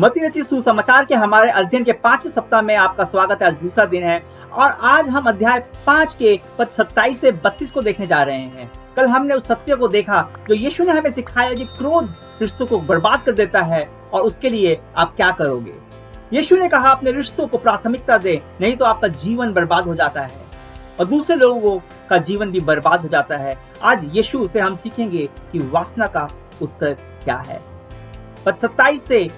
मती रचित सुसमाचार के हमारे अध्ययन के 5वें सप्ताह में आपका स्वागत है। आज दूसरा दिन है और आज हम अध्याय 5 के पद 27 से 32 को देखने जा रहे हैं। कल हमने उस सत्य को देखा जो यीशु ने हमें सिखाया कि क्रोध रिश्तों को बर्बाद कर देता है और उसके लिए आप क्या करोगे। यीशु ने कहा अपने रिश्तों को प्राथमिकता दे, नहीं तो आपका जीवन बर्बाद हो जाता है और दूसरे लोगों का जीवन भी बर्बाद हो जाता है। आज यीशु से हम सीखेंगे कि वासना का उत्तर क्या है। पद 27 से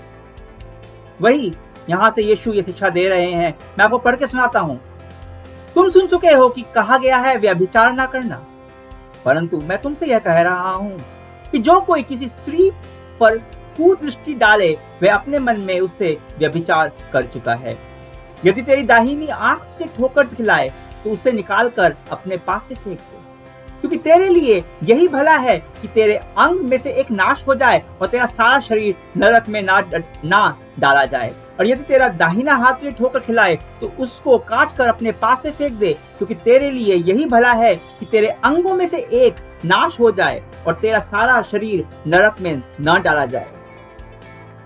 वही यहां से यीशु ये शिक्षा दे रहे हैं। मैं आपको पढ़ के सुनाता हूं। तुम सुन चुके हो कि कहा गया है व्यभिचार ना करना, परंतु मैं तुमसे यह कह रहा हूं कि जो कोई किसी स्त्री पर कुदृष्टि डाले वह अपने मन में उससे व्यभिचार कर चुका है। यदि तेरी दाहिनी आंख तुझे ठोकर खिलाए तो उसे निकाल कर अपने पास से फेंक दे, क्योंकि तेरे लिए यही भला है कि तेरे अंग में से एक नाश हो जाए और तेरा सारा शरीर नरक में ना डाला जाए। और यदि तेरा दाहिना हाथ तुझे ठोकर खिलाए तो उसको काट कर अपने पास से फेंक दे, क्योंकि तेरे लिए यही भला है कि तेरे अंगों में से एक नाश हो जाए और तेरा सारा शरीर नरक में न डाला जाए।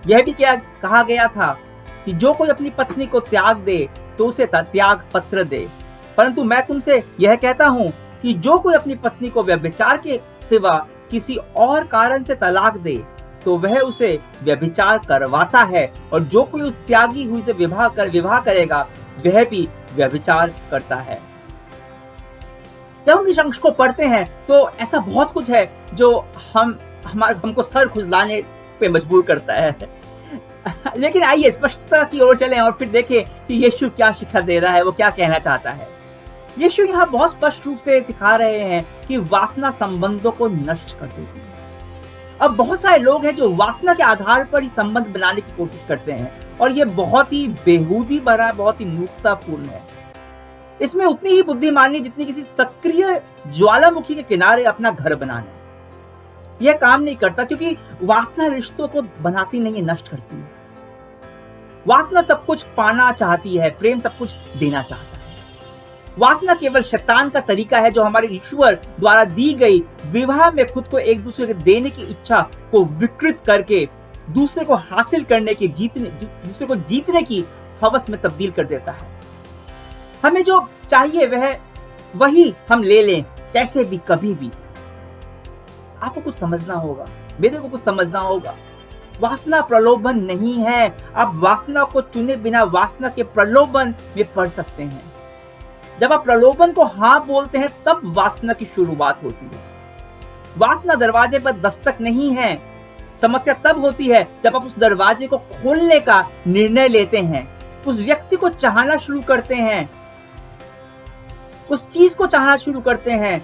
यह भी क्या कहा गया था कि जो कोई अपनी पत्नी को त्याग दे तो उसे त्याग पत्र दे, परंतु मैं तुमसे यह कहता हूं कि जो कोई अपनी पत्नी को व्यभिचार के सिवा किसी और कारण से तलाक दे तो वह उसे व्यभिचार करवाता है, और जो कोई उस त्यागी हुई से विवाह करेगा वह भी व्यभिचार करता है। जब हम इस अंश को पढ़ते हैं तो ऐसा बहुत कुछ है जो हमको सर खुजलाने पे मजबूर करता है। लेकिन आइए स्पष्टता की ओर चलें और फिर देखें कि यीशु क्या शिक्षा दे रहा है, वो क्या कहना चाहता है। यीशु यहाँ बहुत स्पष्ट रूप से सिखा रहे हैं कि वासना संबंधों को नष्ट कर देती है। अब बहुत सारे लोग हैं जो वासना के आधार पर ही संबंध बनाने की कोशिश करते हैं और ये बहुत ही बेहूदी भरा, बहुत ही मूर्खतापूर्ण है। इसमें उतनी ही बुद्धिमानी जितनी किसी सक्रिय ज्वालामुखी के किनारे अपना घर बनाना। यह काम नहीं करता क्योंकि वासना रिश्तों को बनाती नहीं है, नष्ट करती है। वासना सब कुछ पाना चाहती है, प्रेम सब कुछ देना चाहता है। वासना केवल शैतान का तरीका है जो हमारे ईश्वर द्वारा दी गई विवाह में खुद को एक दूसरे को देने की इच्छा को विकृत करके दूसरे को हासिल करने की दूसरे को जीतने की हवस में तब्दील कर देता है। हमें जो चाहिए वही हम ले लें, कैसे भी, कभी भी। आपको कुछ समझना होगा, मेरे को कुछ समझना होगा। वासना प्रलोभन नहीं है। आप वासना को चुने बिना वासना के प्रलोभन में पड़ सकते हैं। जब आप प्रलोभन को हाँ बोलते हैं तब वासना की शुरुआत होती है। वासना दरवाजे पर दस्तक नहीं है। समस्या तब होती है जब आप उस दरवाजे को खोलने का निर्णय लेते हैं, उस व्यक्ति को चाहना शुरू करते हैं, उस चीज को चाहना शुरू करते हैं,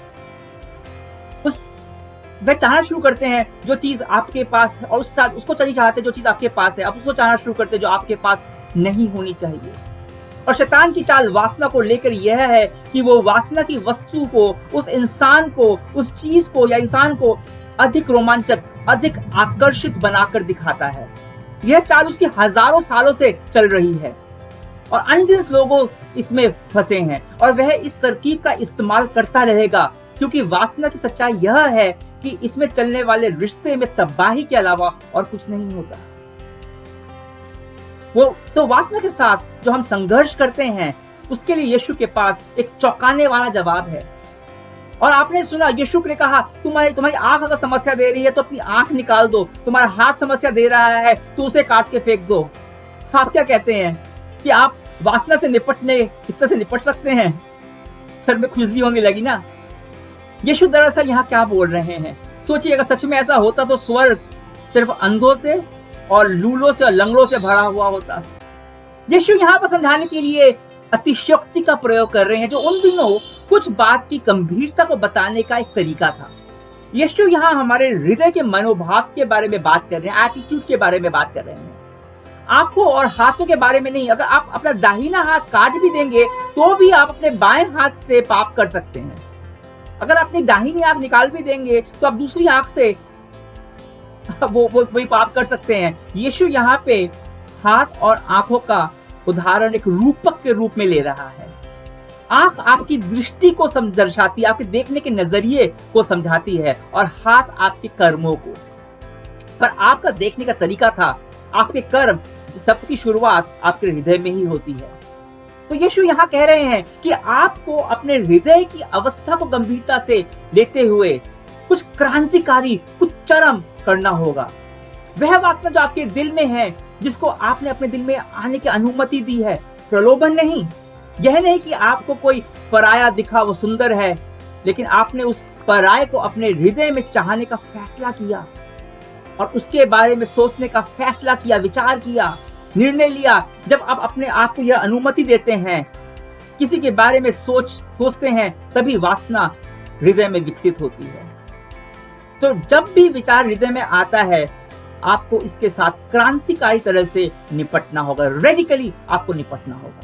वह चाहना शुरू करते हैं जो चीज आपके पास है और उसको नहीं चाहते जो चीज आपके पास है। आप उसको चाहना शुरू करते हैं जो आपके पास नहीं होनी चाहिए। और शैतान की चाल वासना को लेकर यह है कि वो वासना की वस्तु को, उस इंसान को, उस चीज को या इंसान को अधिक रोमांचक, अधिक आकर्षित बनाकर दिखाता है। यह चाल उसकी हजारों सालों से चल रही है और अनगिनत लोग इसमें फंसे हैं और वह इस तरकीब का इस्तेमाल करता रहेगा, क्योंकि वासना की सच्चाई यह है कि इसमें चलने वाले रिश्ते में तबाही के अलावा और कुछ नहीं होता। वो तो वासना के साथ जो हम संघर्ष करते हैं उसके लिए यीशु के पास एक चौंकाने वाला जवाब है। और आपने सुना, यीशु ने कहा तुम्हारी आंख अगर समस्या दे रही है तो अपनी आंख निकाल दो, तुम्हारा हाथ समस्या दे रहा है तो उसे काट के फेंक दो। आप क्या कहते हैं कि आप वासना से इस तरह से निपट सकते हैं? सर में खुजली होने लगी ना। यीशु दरअसल यहाँ क्या बोल रहे हैं? सोचिए, अगर सच में ऐसा होता तो स्वर्ग सिर्फ अंधों से और लूलों से और लंगड़ों से भरा हुआ होता। यीशु यहाँ पर समझाने के लिए अतिशयोक्ति का प्रयोग कर रहे हैं जो उन दिनों कुछ बात की गंभीरता को बताने का एक तरीका था। यीशु यहाँ हमारे हृदय के मनोभाव के बारे में बात कर रहे हैं, एटीट्यूड के बारे में बात कर रहे हैं, आंखों और हाथों के बारे में नहीं। अगर आप अपना दाहिना हाथ काट भी देंगे तो भी आप अपने बाएं हाथ से पाप कर सकते हैं। अगर अपनी दाहिनी आंख निकाल भी देंगे तो आप दूसरी आंख से वही पाप कर सकते हैं। यीशु यहाँ पे हाथ और आंखों का उदाहरण एक रूपक के रूप में ले रहा है। आंख आपकी दृष्टि को दर्शाती है, आपके देखने के नजरिए को समझाती है, और हाथ आपके कर्मों को। पर आपका देखने का तरीका था, आपके कर्म सबकी शुरुआत आपके हृदय में ही होती है। तो यीशु यहाँ कह रहे हैं कि आपको अपने हृदय की अवस्था को गंभीरता से लेते हुए कुछ क्रांतिकारी, कुछ चरम करना होगा। वह वासना जो आपके दिल में है, जिसको आपने अपने दिल में आने की अनुमति दी है, प्रलोभन नहीं। यह नहीं कि आपको कोई पराया दिखा, वो सुंदर है, लेकिन आपने उस पराये को अपने हृदय में चाहने का फैसला किया और उसके बारे में सोचने का फैसला किया, विचार किया, निर्णय लिया। जब आप अपने आप को यह अनुमति देते हैं, किसी के बारे में सोचते हैं, तभी वासना हृदय में विकसित होती है। तो जब भी विचार हृदय में आता है, आपको इसके साथ क्रांतिकारी तरह से निपटना होगा, रेडिकली आपको निपटना होगा।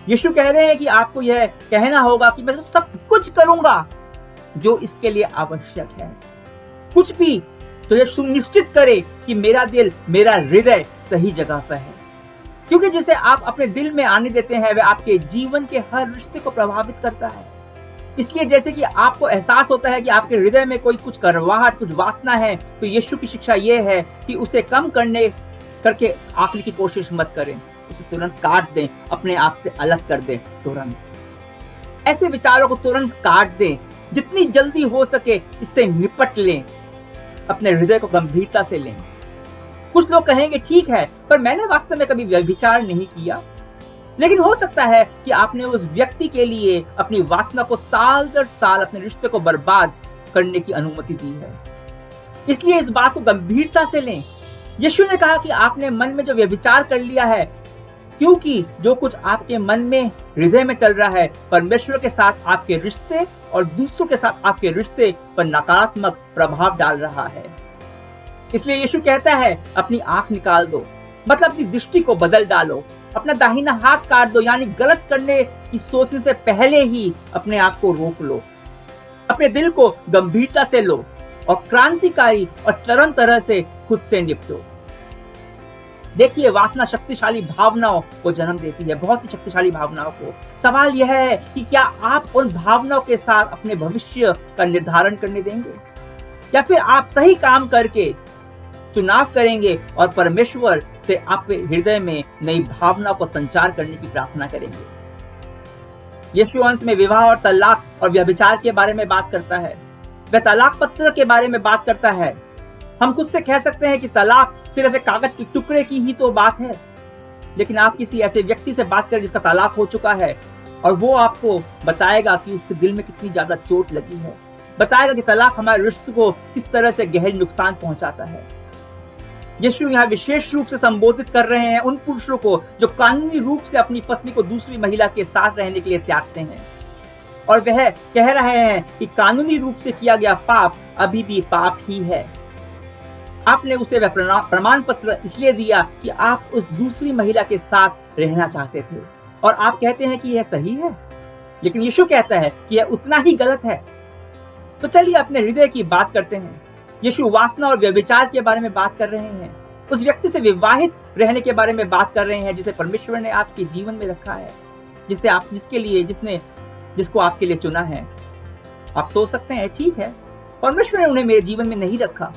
यीशु कह रहे हैं कि आपको यह कहना होगा कि मैं सब कुछ करूंगा जो इसके लिए आवश्यक है, कुछ भी तो यह सुनिश्चित करे कि मेरा दिल, मेरा हृदय सही जगह पर है। क्योंकि जिसे आप अपने दिल में आने देते हैं, वह आपके जीवन के हर रिश्ते को प्रभावित करता है। इसलिए जैसे कि आपको एहसास होता है कि आपके हृदय में कोई कुछ करवाहट, कुछ वासना है, तो यीशु की शिक्षा यह है कि उसे कम करके आखिरी की कोशिश मत करें, उसे तुरंत काट दें, अपने आप से अलग कर दें। तुरंत ऐसे विचारों को तुरंत काट दें, जितनी जल्दी हो सके इससे निपट लें, अपने हृदय को गंभीरता से लें। कुछ लोग कहेंगे ठीक है, पर मैंने वास्तव में कभी विचार नहीं किया। लेकिन हो सकता है कि आपने उस व्यक्ति के लिए अपनी वासना को साल दर साल अपने रिश्ते को बर्बाद करने की अनुमति दी है। इसलिए इस बात को गंभीरता से लें। यीशु ने कहा कि आपने मन में जो व्यभिचार कर लिया है, क्योंकि जो कुछ आपके मन में, हृदय में चल रहा है, परमेश्वर के साथ आपके रिश्ते और दूसरों के साथ आपके रिश्ते पर नकारात्मक प्रभाव डाल रहा है। इसलिए यीशु कहता है अपनी आंख निकाल दो, मतलब अपनी दृष्टि को बदल डालो, अपना दाहिना हाथ काट दो, यानी गलत करने की सोचने से पहले ही अपने आप को रोक लो, अपने दिल को गंभीरता से लो और क्रांतिकारी और चरम तरह से खुद से निपटो। देखिए, वासना शक्तिशाली भावनाओं को जन्म देती है, बहुत ही शक्तिशाली भावनाओं को। सवाल यह है कि क्या आप उन भावनाओं के साथ अपने भविष्य का निर्धारण करने देंगे, या फिर आप सही काम करके चुनाव करेंगे और परमेश्वर से आपके हृदय में नई भावना को संचार करने की प्रार्थना करेंगे। यीशु अंत में विवाह और तलाक और व्यभिचार के बारे में बात करता है। वह तलाक पत्र के बारे में बात करता है। हम खुद से कह सकते हैं कि तलाक सिर्फ एक कागज के टुकड़े की ही तो बात है, लेकिन आप किसी ऐसे व्यक्ति से बात करें जिसका तलाक हो चुका है, और वो आपको बताएगा कि उसके दिल में कितनी ज्यादा चोट लगी है, बताएगा कि तलाक हमारे रिश्ते को किस तरह से गहरी नुकसान पहुंचाता है। यीशु यहाँ विशेष रूप से संबोधित कर रहे हैं उन पुरुषों को जो कानूनी रूप से अपनी पत्नी को दूसरी महिला के साथ रहने के लिए त्यागते हैं, और वह कह रहे हैं कि कानूनी रूप से किया गया पाप अभी भी पाप ही है। आपने उसे वह प्रमाण पत्र इसलिए दिया कि आप उस दूसरी महिला के साथ रहना चाहते थे, और आप कहते हैं कि यह सही है, लेकिन यीशु कहता है कि यह उतना ही गलत है। तो चलिए अपने हृदय की बात करते हैं। यीशु वासना और व्यभिचार के बारे में बात कर रहे हैं, उस व्यक्ति से विवाहित रहने के बारे में बात कर रहे हैं जिसे परमेश्वर ने आपके जीवन में रखा है, जिसको आपके लिए चुना है। आप सोच सकते हैं ठीक है, परमेश्वर ने उन्हें मेरे जीवन में नहीं रखा,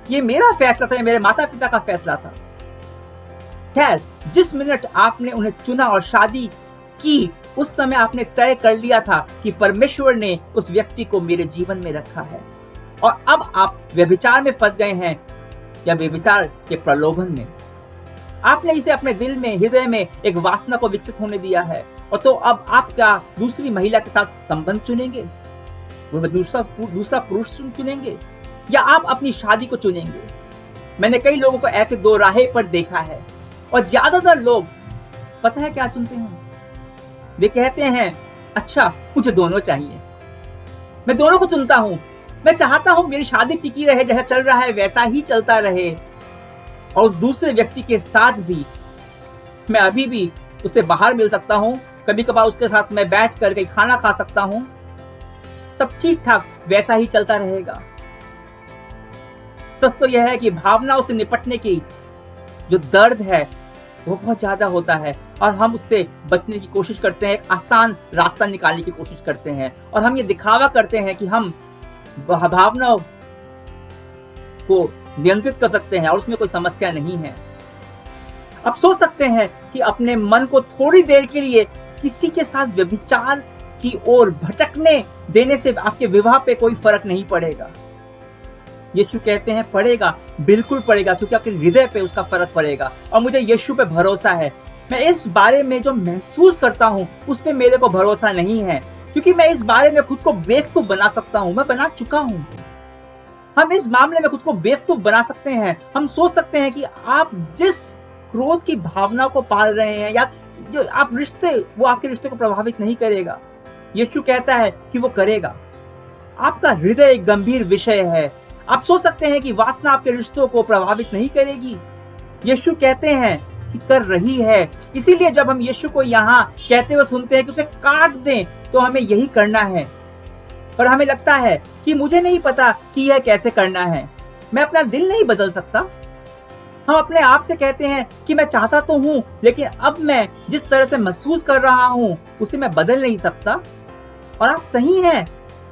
ये मेरा फैसला था, ये मेरे माता पिता का फैसला था। खैर, जिस मिनट आपने उन्हें चुना और शादी की, उस समय आपने तय कर लिया था कि परमेश्वर ने उस व्यक्ति को मेरे जीवन में रखा है, और अब आप व्यभिचार में फंस गए हैं, या व्यभिचार के प्रलोभन में। आपने इसे अपने दिल में, हृदय में एक वासना को विकसित होने दिया है, और तो अब आप क्या दूसरी महिला के साथ संबंध चुनेंगे, दूसरा पुरुष चुनेंगे, या आप अपनी शादी को चुनेंगे? मैंने कई लोगों को ऐसे दो राहें पर देखा है, और ज्यादातर लोग पता है क्या चुनते हैं? वे कहते हैं अच्छा, मुझे दोनों चाहिए, मैं दोनों को चुनता हूं, मैं चाहता हूं मेरी शादी टिकी रहे, जैसा चल रहा है वैसा ही चलता रहे, और उस दूसरे व्यक्ति के साथ भी मैं अभी भी उससे बाहर मिल सकता हूं, कभी कभार उसके साथ मैं बैठ कर कहीं खाना खा सकता हूं, सब ठीक ठाक वैसा ही चलता रहेगा। सच तो यह है कि भावनाओं से निपटने की जो दर्द है वो बहुत ज्यादा होता है, और हम उससे बचने की कोशिश करते हैं, एक आसान रास्ता निकालने की कोशिश करते हैं, और हम ये दिखावा करते हैं कि हम भावनाओं को नियंत्रित कर सकते हैं और उसमें कोई समस्या नहीं है। आप सोच सकते हैं कि अपने मन को थोड़ी देर के लिए किसी के साथ व्यभिचार की ओर भटकने देने से आपके विवाह पे कोई फर्क नहीं पड़ेगा। यीशु कहते हैं पड़ेगा, बिल्कुल पड़ेगा, क्योंकि आपके हृदय पे उसका फर्क पड़ेगा। और मुझे यीशु पे भरोसा है। मैं इस बारे में जो महसूस करता हूँ उस पे मेरे को भरोसा नहीं है, क्योंकि मैं इस बारे में खुद को बेवकूफ बना सकता हूँ। मैं बना चुका हूँ। हम इस मामले में खुद को बेवकूफ बना सकते हैं। हम सोच सकते हैं कि आप जिस क्रोध की भावना को पाल रहे हैं या जो आप रिश्ते, वो आपके रिश्ते को प्रभावित नहीं करेगा। यीशु कहता है कि वो करेगा। आपका हृदय एक गंभीर विषय है। आप सोच सकते हैं कि वासना आपके रिश्तों को प्रभावित नहीं करेगी। यीशु कहते हैं कि कर रही है। इसीलिए जब हम यीशु को यहाँ कहते हुए सुनते हैं कि उसे काट दें, तो हमें यही करना है। पर हमें लगता है कि मुझे नहीं पता कि यह कैसे करना है, मैं अपना दिल नहीं बदल सकता। हम अपने आप से कहते हैं कि मैं चाहता तो हूं, लेकिन अब मैं जिस तरह से महसूस कर रहा हूं उसे मैं बदल नहीं सकता। और आप सही हैं,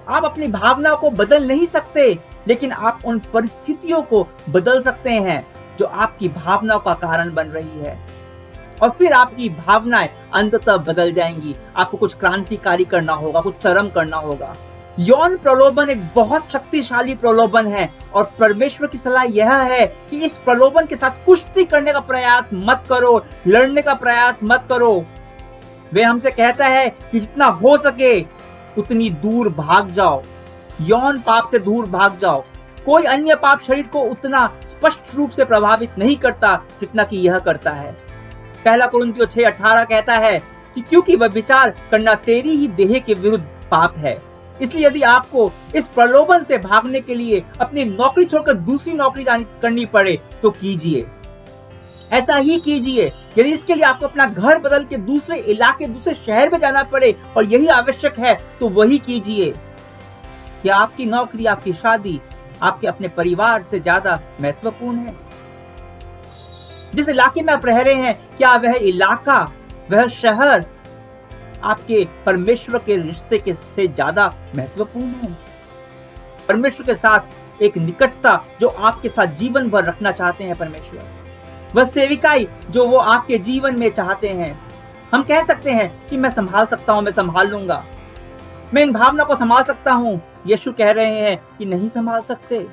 आप अपनी भावना को बदल नहीं सकते, लेकिन आप उन परिस्थितियों को बदल सकते हैं जो आपकी भावनाओं का कारण बन रही है। और फिर आपकी भावनाएं अंततः बदल जाएंगी। आपको कुछ क्रांतिकारी करना होगा, कुछ चरम करना होगा। यौन प्रलोभन एक बहुत शक्तिशाली प्रलोभन है, और परमेश्वर की सलाह यह है कि इस प्रलोभन के साथ कुश्ती करने का प्रयास मत करो, लड़ने का प्रयास मत करो। वे हमसे कहता है कि जितना हो सके उतनी दूर भाग जाओ, यौन पाप से दूर भाग जाओ। कोई अन्य पाप शरीर को उतना स्पष्ट रूप से प्रभावित नहीं करता जितना कि यह करता है। पहला कुरिन्थियों 6:18 कहता है कि क्योंकि व्यभिचार करना तेरी ही देह के विरुद्ध पाप है। इसलिए यदि आपको इस प्रलोभन से भागने के लिए अपनी नौकरी छोड़कर दूसरी नौकरी करनी पड़े तो कीजिए, ऐसा ही कीजिए। यदि इसके लिए आपको अपना घर बदल के दूसरे इलाके, दूसरे शहर में जाना पड़े और यही आवश्यक है तो वही कीजिए। क्या आपकी नौकरी, आपकी शादी, आपके अपने परिवार से ज्यादा महत्वपूर्ण है? जिस इलाके में आप रह रहे हैं, क्या वह इलाका, वह शहर आपके परमेश्वर के रिश्ते के से ज्यादा महत्वपूर्ण है? परमेश्वर के साथ एक निकटता जो आपके साथ जीवन भर रखना चाहते हैं परमेश्वर, वह सेविकाई जो वो आपके जीवन में चाहते हैं। हम कह सकते हैं कि मैं संभाल सकता हूं, मैं संभाल लूंगा, मैं इन भावना को संभाल सकता हूं। यीशु कह रहे हैं कि नहीं संभाल सकते।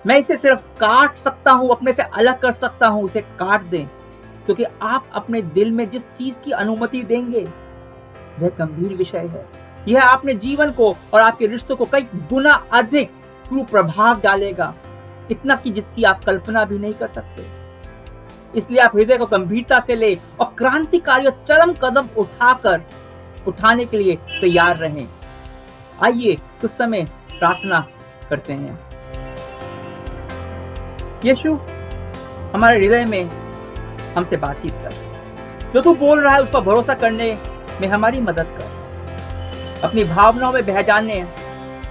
मैं इसे सिर्फ काट सकता हूं, अपने से अलग कर सकता हूं। इसे काट दें, क्योंकि आप अपने दिल में जिस चीज की अनुमति देंगे वह गंभीर विषय है। यह आपने जीवन को और आपके रिश्तों को कई गुना अधिक कुप्रभाव डालेगा, इतना कि जिसकी आप कल्पना भी नहीं कर सकते। इसलिए आप हृदय को गंभीरता से ले और क्रांतिकारी और चरम कदम उठाने के लिए तैयार रहें। आइए कुछ समय प्रार्थना करते हैं। यीशु, हमारे हृदय में हमसे बातचीत कर। जो तू बोल रहा है उस पर भरोसा करने में हमारी मदद कर। अपनी भावनाओं में बह जाने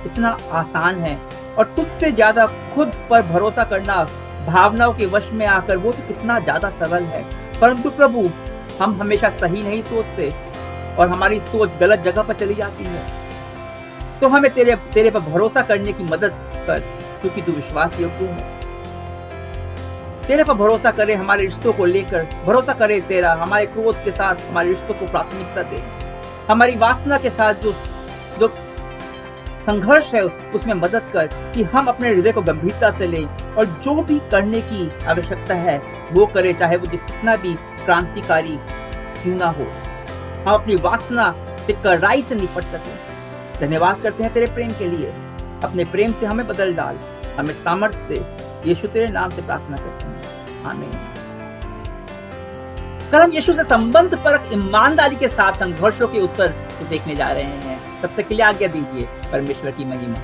इतना आसान है, और तुझसे ज्यादा खुद पर भरोसा करना, भावनाओं के वश में आकर, वो तो कितना ज्यादा सरल है। परंतु प्रभु, हम हमेशा सही नहीं सोचते और हमारी सोच गलत जगह पर चली जाती है। तो हमें तेरे पर भरोसा करने की मदद कर, क्योंकि तू विश्वास योग्य है। तेरे पर भरोसा करे हमारे रिश्तों को लेकर, भरोसा करे तेरा हमारे क्रोध के साथ हमारे रिश्तों को प्राथमिकता दे। हमारी वासना के साथ जो संघर्ष है उसमें मदद कर कि हम अपने हृदय को गंभीरता से लें और जो भी करने की आवश्यकता है वो करे, चाहे वो कितना भी क्रांतिकारी क्यों ना हो। हम अपनी वासना से कड़ाई से निपट सकें। धन्यवाद करते हैं तेरे प्रेम के लिए। अपने प्रेम से हमें बदल डाल, हमें सामर्थ्य दे। यीशु तेरे नाम से प्रार्थना करते हैं, आमीन। कल हम यीशु से संबंध परक ईमानदारी के साथ संघर्षों के उत्तर को देखने जा रहे हैं। तब तक के लिए आज्ञा दीजिए। परमेश्वर की महिमा।